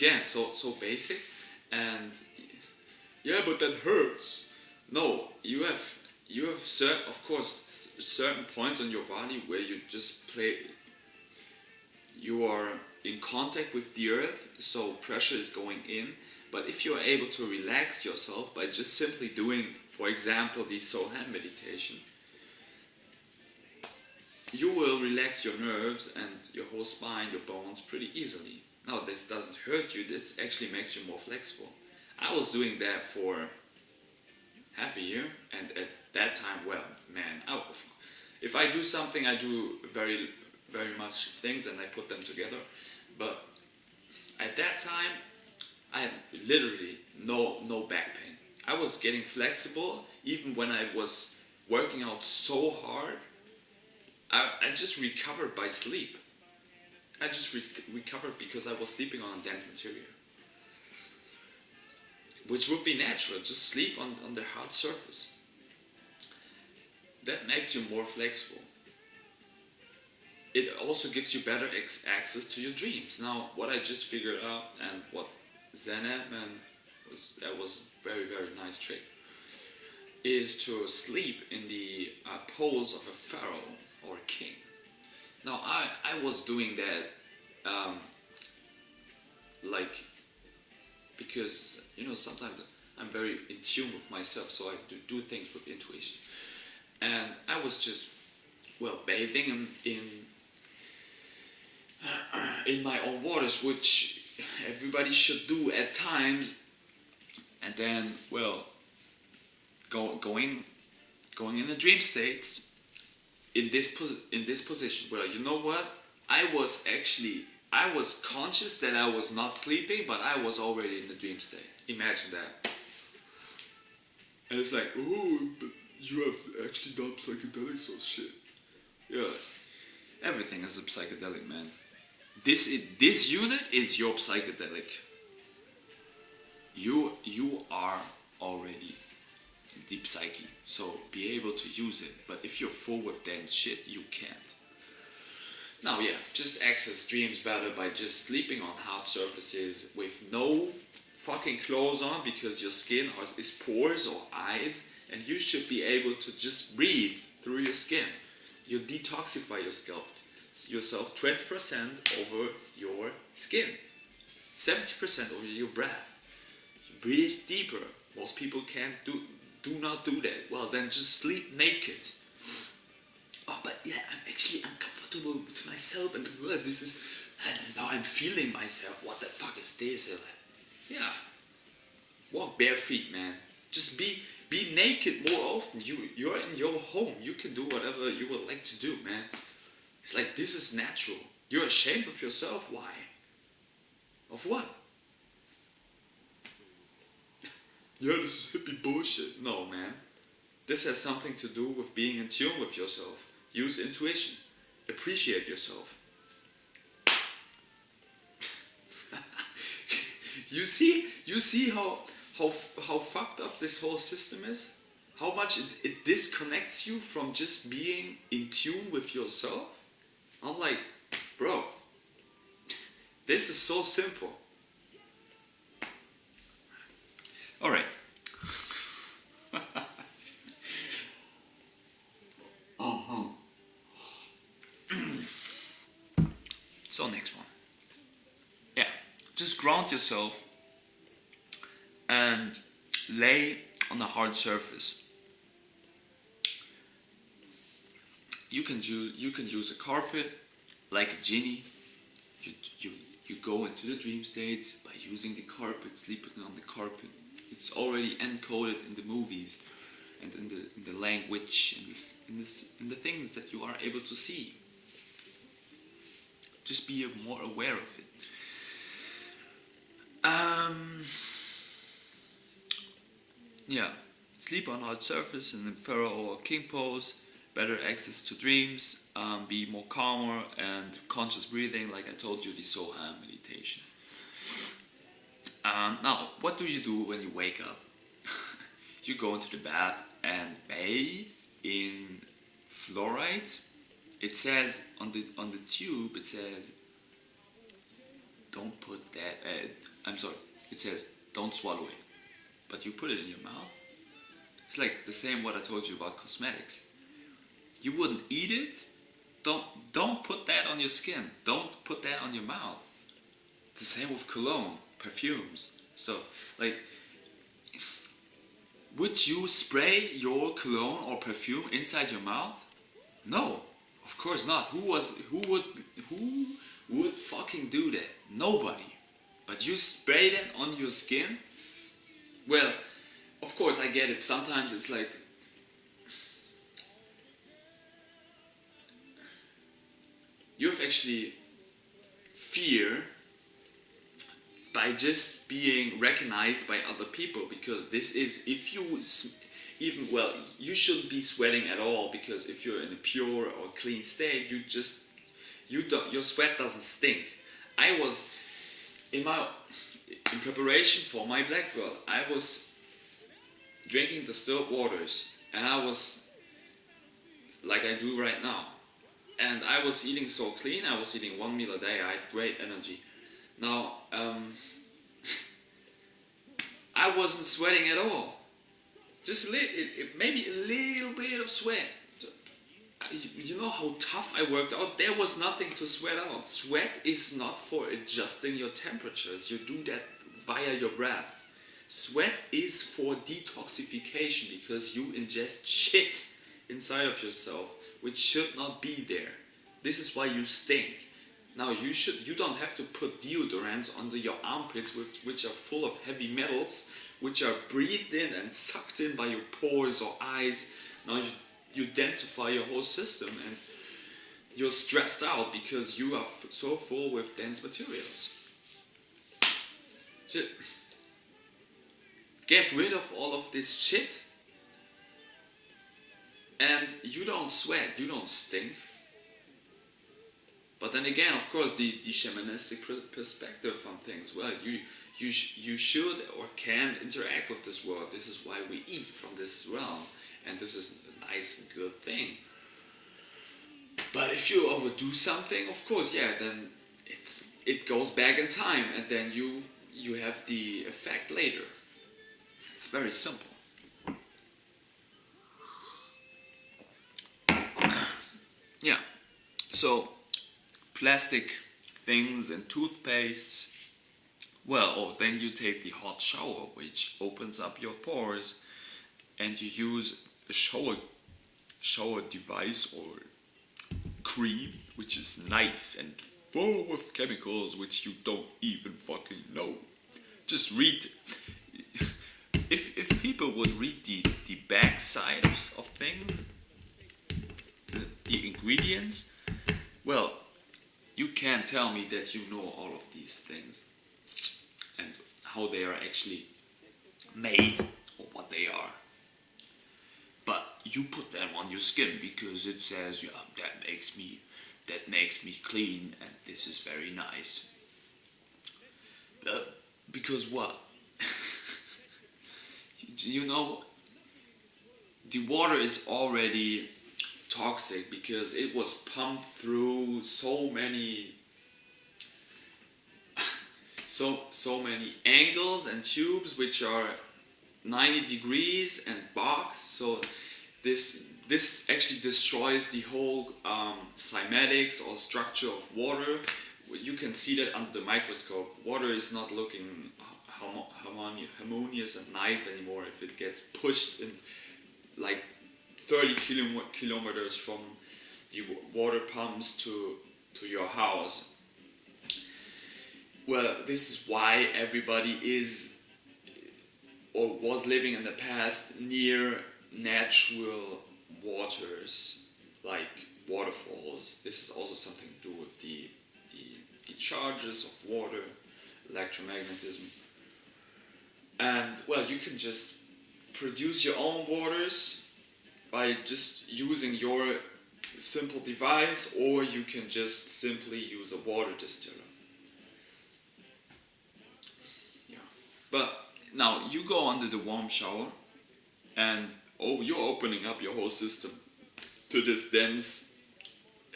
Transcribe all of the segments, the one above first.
again, so basic, and yeah, but that hurts. No, you have certain, of course, certain points on your body where you just you are in contact with the earth, so pressure is going in. But if you are able to relax yourself by just simply doing, for example, the Sohan meditation, you will relax your nerves and your whole spine, your bones pretty easily. Now, this doesn't hurt you, this actually makes you more flexible. I was doing that for half a year, and at that time, well, man, if I do something, I do very, very much things and I put them together. But at that time, I had literally no back pain. I was getting flexible even when I was working out so hard. I just recovered by sleep. I just recovered because I was sleeping on a dense material. Which would be natural, just sleep on the hard surface. That makes you more flexible. It also gives you better access to your dreams. Now, what I just figured out, and what Zen Atman was a very, very nice trick, is to sleep in the pose of a pharaoh or a king. Now, I was doing that because, sometimes I'm very in tune with myself, so I do things with intuition. And I was just, bathing in my own waters, which everybody should do at times. And then, going in the dream states in this position. Well, you know what? I was conscious that I was not sleeping, but I was already in the dream state. Imagine that. And it's like, oh, but you have actually done psychedelics or shit. Yeah, everything is a psychedelic, man. This unit is your psychedelic. You are already deep psyche, so be able to use it. But if you're full with dense shit, you can't. Now, just access dreams better by just sleeping on hard surfaces with no fucking clothes on, because your skin is pores or eyes, and you should be able to just breathe through your skin. You detoxify yourself 20% over your skin, 70% over your breath. You breathe deeper. Most people do not do that. Well, then just sleep naked. Oh, but I'm uncomfortable with myself, and now I'm feeling myself. What the fuck is this? Walk bare feet, man. Just be naked more often. You're in your home. You can do whatever you would like to do, man. It's like, this is natural. You're ashamed of yourself. Why? Of what? This is hippie bullshit. No, man. This has something to do with being in tune with yourself. Use intuition. Appreciate yourself. You see how fucked up this whole system is? How much it disconnects you from just being in tune with yourself? I'm like, bro, this is so simple. Alright. So next one. Just ground yourself and lay on a hard surface. You can use a carpet, like a genie. You go into the dream states by using the carpet, sleeping on the carpet. It's already encoded in the movies and in the language and in the things that you are able to see. Just be more aware of it. Sleep on hard surface in the Pharaoh or King pose. Better access to dreams. Be more calmer and conscious breathing, like I told you, the Sohan meditation. Now, what do you do when you wake up? You go into the bath and bathe in fluoride. It says on the tube, it says don't put that. I'm sorry. It says don't swallow it, but you put it in your mouth. It's like the same what I told you about cosmetics. You wouldn't eat it. Don't put that on your skin. Don't put that on your mouth. It's the same with cologne, perfumes, stuff. Like, would you spray your cologne or perfume inside your mouth? No, of course not. Who would fucking do that? Nobody. But you spray that on your skin? Well, of course I get it. Sometimes it's like, you have actually fear by just being recognized by other people, because this is, if you even, well, you shouldn't be sweating at all, because if you're in a pure or clean state, your sweat doesn't stink. I was in preparation for my black belt, I was drinking distilled waters, and I was like I do right now, and I was eating so clean. I was eating 1 meal a day. I had great energy. Now I wasn't sweating at all. Just maybe a little bit of sweat. You know how tough I worked out? There was nothing to sweat out. Sweat is not for adjusting your temperatures. You do that via your breath. Sweat is for detoxification, because you ingest shit inside of yourself which should not be there. This is why you stink. Now you don't have to put deodorants under your armpits which are full of heavy metals, which are breathed in and sucked in by your pores or eyes. Now you densify your whole system, and you're stressed out because you are so full with dense materials. Get rid of all of this shit, and you don't sweat, you don't stink. But then again, of course, the shamanistic perspective on things, well, you should or can interact with this world. This is why we eat from this realm, and this is a nice and good thing. But if you overdo something, of course, yeah, then it goes back in time, and then you have the effect later. It's very simple. Yeah, so plastic things and toothpaste. Well, then you take the hot shower, which opens up your pores, and you use a shower device or cream, which is nice and full of chemicals which you don't even fucking know. Just read. If people would read the back side of things, the ingredients, well, you can't tell me that you know all of these things and how they are actually made or what they are. But you put them on your skin because it says, yeah, that makes me clean, and this is very nice. Because what? You know, the water is already toxic because it was pumped through so many angles and tubes which are 90 degrees and boxed. So this actually destroys the whole cymatics or structure of water. You can see that under the microscope. Water is not looking harmonious and nice anymore if it gets pushed in like 30 kilometers from the water pumps to your house. Well, this is why everybody is or was living in the past near natural waters like waterfalls. This is also something to do with the charges of water, electromagnetism. And well, you can just produce your own waters by just using your simple device, or you can just simply use a water distiller. Yeah. But now you go under the warm shower and you're opening up your whole system to this dense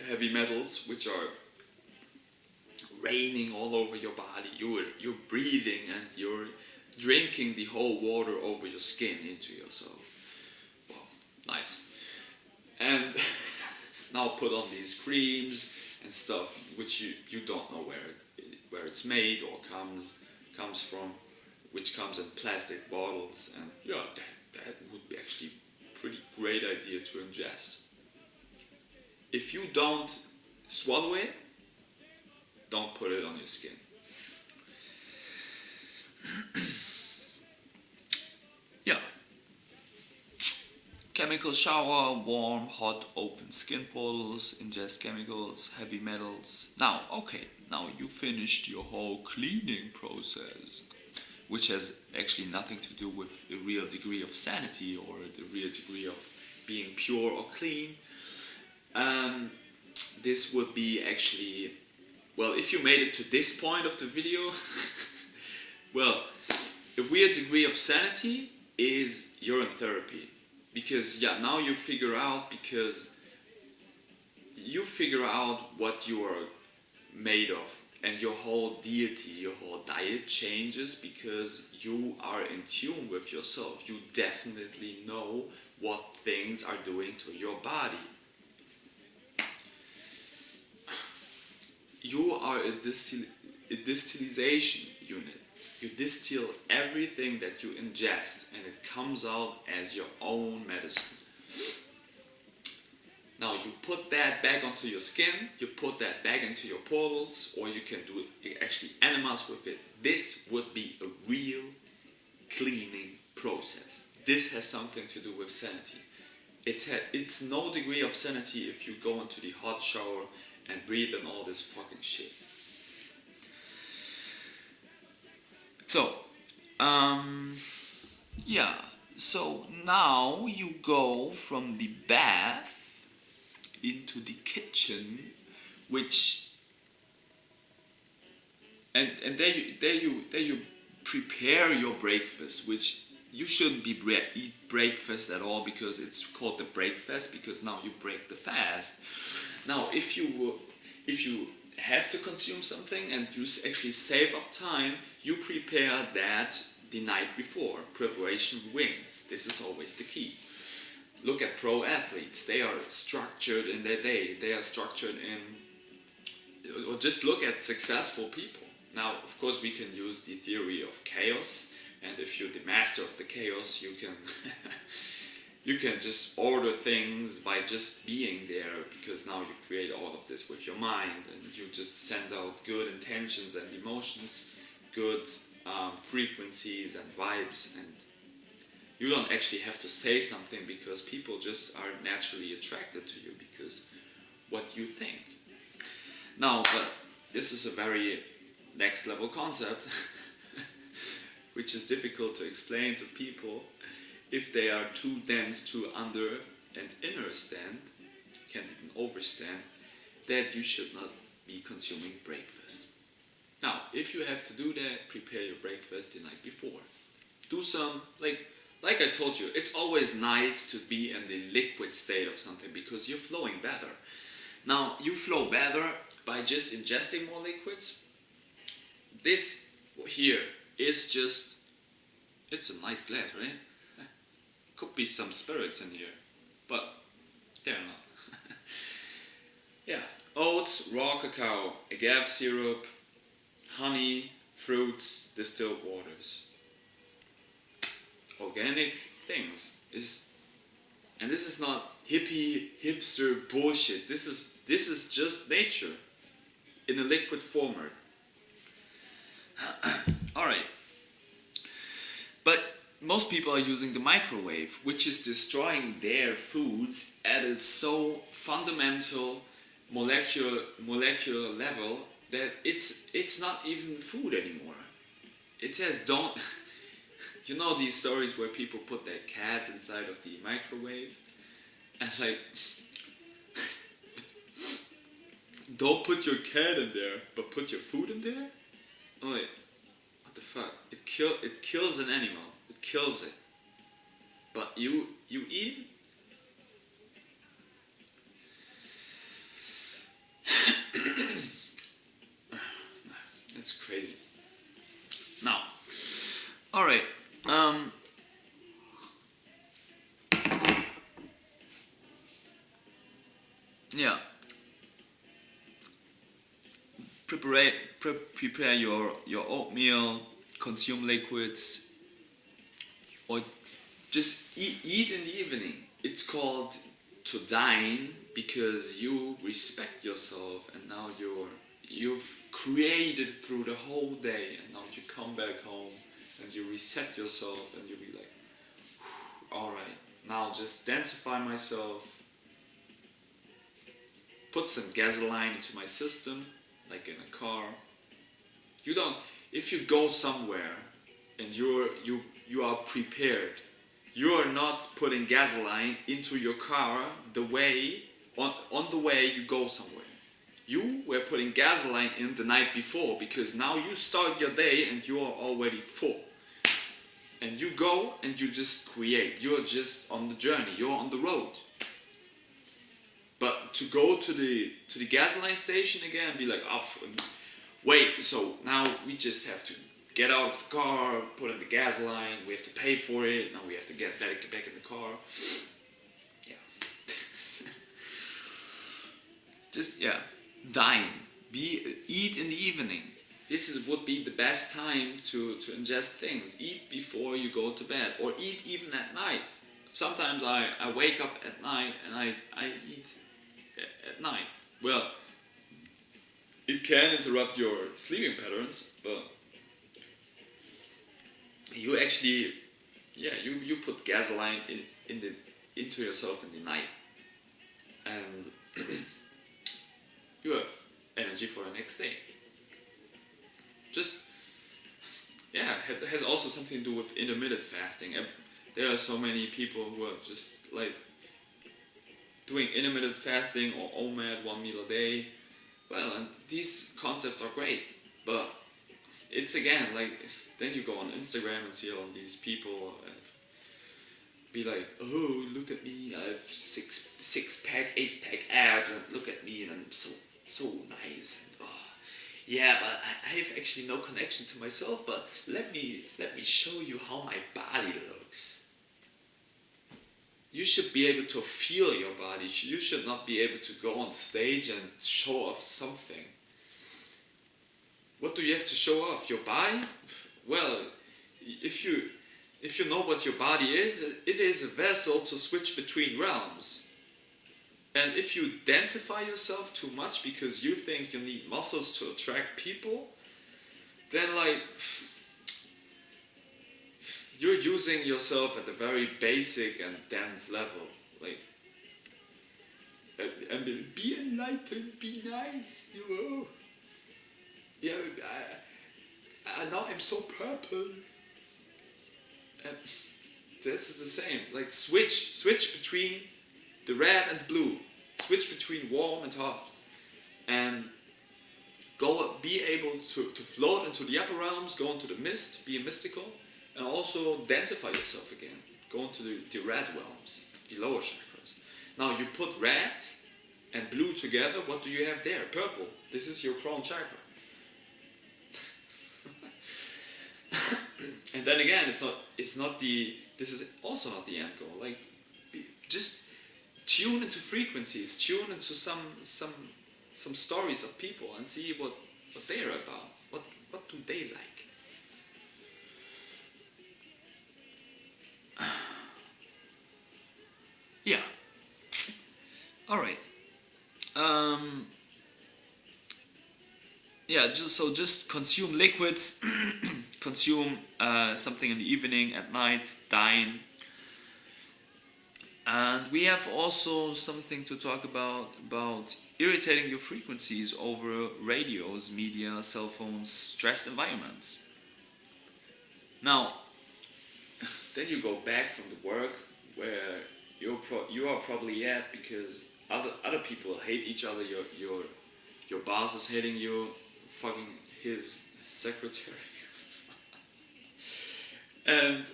heavy metals which are raining all over your body. You're breathing and you're drinking the whole water over your skin into yourself. Well, nice. And now put on these creams and stuff which you don't know where it's made or comes from, which comes in plastic bottles, and yeah, that would be actually a pretty great idea to ingest. If you don't swallow it, don't put it on your skin. Yeah. Chemical shower, warm, hot, open skin portals, ingest chemicals, heavy metals. Now you finished your whole cleaning process, which has actually nothing to do with a real degree of sanity or the real degree of being pure or clean. This would be actually, well, if you made it to this point of the video, well, a weird degree of sanity is urine therapy. Because now you figure out what you are made of, and your whole deity, your whole diet changes because you are in tune with yourself. You definitely know what things are doing to your body. You are a distillation unit. You distill everything that you ingest and it comes out as your own medicine. Now you put that back onto your skin, you put that back into your portals, or you can do actually enemas with it. This would be a real cleaning process. This has something to do with sanity. It's no degree of sanity if you go into the hot shower and breathe in all this fucking shit. So, so now you go from the bath into the kitchen, and there you prepare your breakfast, which you shouldn't eat breakfast at all because it's called the breakfast, because now you break the fast. Now, if you have to consume something and you actually save up time, you prepare that the night before. Preparation wins. This is always the key. Look at pro athletes. They are structured in their day. They are structured or just look at successful people. Now, of course, we can use the theory of chaos, and if you're the master of the chaos, you can you can just order things by just being there, because now you create all of this with your mind, and you just send out good intentions and emotions, good frequencies and vibes, and you don't actually have to say something, because people just are naturally attracted to you because what you think. Now, but this is a very next level concept which is difficult to explain to people if they are too dense to under and understand, can't even overstand, that you should not be consuming breakfast. Now, if you have to do that, prepare your breakfast the night before. Do some, like I told you, it's always nice to be in the liquid state of something because you're flowing better. Now, you flow better by just ingesting more liquids. This here is just, it's a nice glass, right? Could be some spirits in here, but they're not. Yeah, oats, raw cacao, agave syrup, honey, fruits, distilled waters. Organic things and this is not hippie, hipster bullshit. This is just nature in a liquid format. Alright. But most people are using the microwave, which is destroying their foods at a so fundamental molecular level that it's not even food anymore. It says don't. You know these stories where people put their cats inside of the microwave and like don't put your cat in there, but put your food in there? I'm like, what the fuck? It kills an animal. It kills it. But you eat it? All right. Yeah. Prepare your oatmeal, consume liquids, or just eat in the evening. It's called to dine because you respect yourself, and now you've created through the whole day, and now you come back home and you reset yourself, and you'll be like, all right, now just densify myself, put some gasoline into my system, like in a car. You don't. If you go somewhere and you are prepared, you are not putting gasoline into your car the way on the way you go somewhere. You were putting gasoline in the night before, because now you start your day and you are already full. And you go and you just create. You're just on the journey. You're on the road. But to go to the gasoline station again and be like, oh, wait, so now we just have to get out of the car, put in the gasoline, we have to pay for it, now we have to get back in the car. Yeah. Just, yeah, dine. Eat in the evening. This would be the best time to ingest things. Eat before you go to bed, or eat even at night. Sometimes I wake up at night and I eat at night. Well, it can interrupt your sleeping patterns, but you actually, yeah, you put gasoline into yourself in the night, and you have energy for the next day. Just, yeah, it has also something to do with intermittent fasting. There are so many people who are just like doing intermittent fasting or OMAD, 1 meal a day. Well, and these concepts are great, but it's again like, then you go on Instagram and see all these people be like, oh, look at me, I have six pack, 8 pack abs, and look at me, and I'm so nice. And, oh, yeah, but I have actually no connection to myself. But let me show you how my body looks. You should be able to feel your body. You should not be able to go on stage and show off something. What do you have to show off? Your body? Well, if you know what your body is, it is a vessel to switch between realms. And if you densify yourself too much because you think you need muscles to attract people, then like, you're using yourself at a very basic and dense level. Like, and be enlightened, be nice, you know. Yeah, now I'm so purple. And this is the same. Like, switch between the red and the blue. Switch between warm and hot. And be able to float into the upper realms, go into the mist, be mystical, and also densify yourself again. Go into the red realms, the lower chakras. Now you put red and blue together, what do you have there? Purple. This is your crown chakra. And then again, this is also not the end goal. Like, just tune into frequencies, tune into some stories of people and see what they're about. What do they like? Yeah. All right. Yeah. Just consume liquids. Consume something in the evening, at night. Dine. And we have also something to talk about irritating your frequencies over radios, media, cell phones, stressed environments. Now, then you go back from the work where you are probably at because other people hate each other. Your boss is hating you, fucking his secretary, and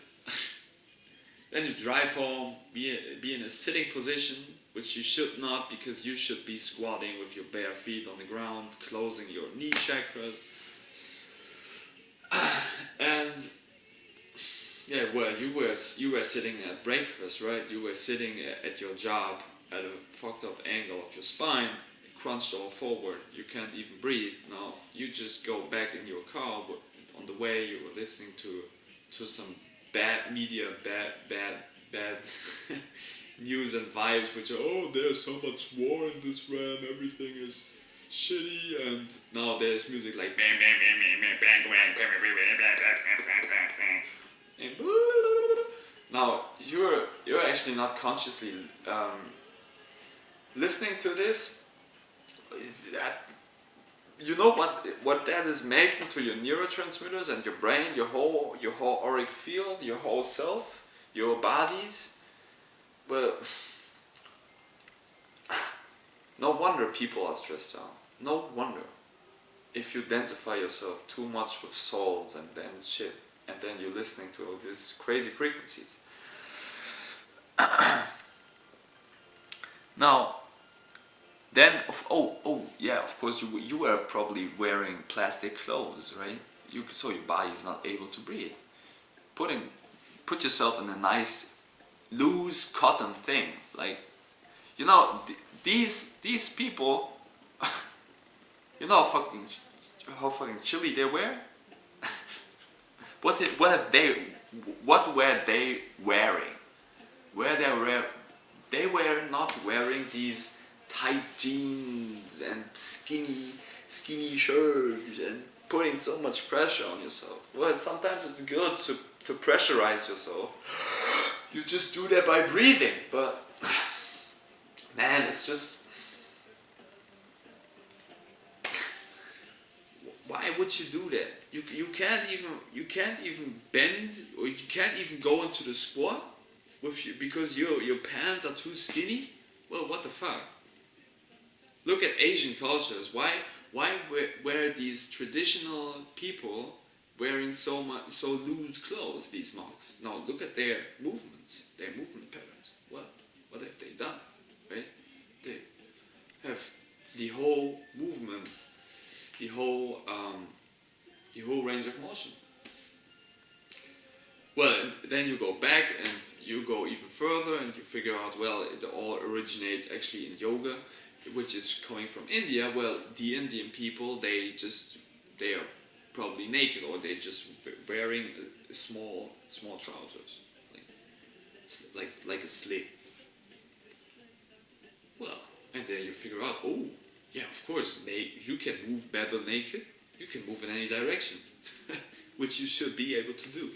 then you drive home, be in a sitting position, which you should not, because you should be squatting with your bare feet on the ground, closing your knee chakras. And Yeah, well, you were sitting at breakfast, right? You were sitting at your job at a fucked up angle of your spine, crunched all forward. You can't even breathe. Now you just go back in your car. But on the way, you were listening to some bad media, bad news and vibes, which are, oh, there's so much war in this realm. Everything is shitty, and now there's music like bang bang bang bang bang bang bang bang bang bang bang bang. And now you're actually not consciously listening to this. You know what that is making to your neurotransmitters and your brain, your whole auric field, your whole self, your bodies. Well, no wonder people are stressed out. No wonder. If you densify yourself too much with souls and then shit, and then you're listening to all these crazy frequencies. Now, then, of course, you were probably wearing plastic clothes, right? So your body is not able to breathe. Put yourself in a nice, loose cotton thing, like, you know, these people, you know how fucking chilly they wear. What were they wearing? They were not wearing these tight jeans and skinny shirts and putting so much pressure on yourself. Well, sometimes it's good to pressurize yourself. You just do that by breathing, but man, it's just, why would you do that? You can't even bend, or you can't even go into the squat with you because your pants are too skinny. Well, what the fuck? Look at Asian cultures. Why were these traditional people wearing so loose clothes? These monks. Now look at their movements, their movement patterns. What have they done? Right? They have the whole movement, the whole range of motion. Well, then you go back and you go even further and you figure out, well, it all originates actually in yoga, which is coming from India. Well, the Indian people, they are probably naked, or they're just wearing small trousers, like a slit. Well, and then you figure out, oh, yeah, of course, you can move better naked. You can move in any direction, which you should be able to do.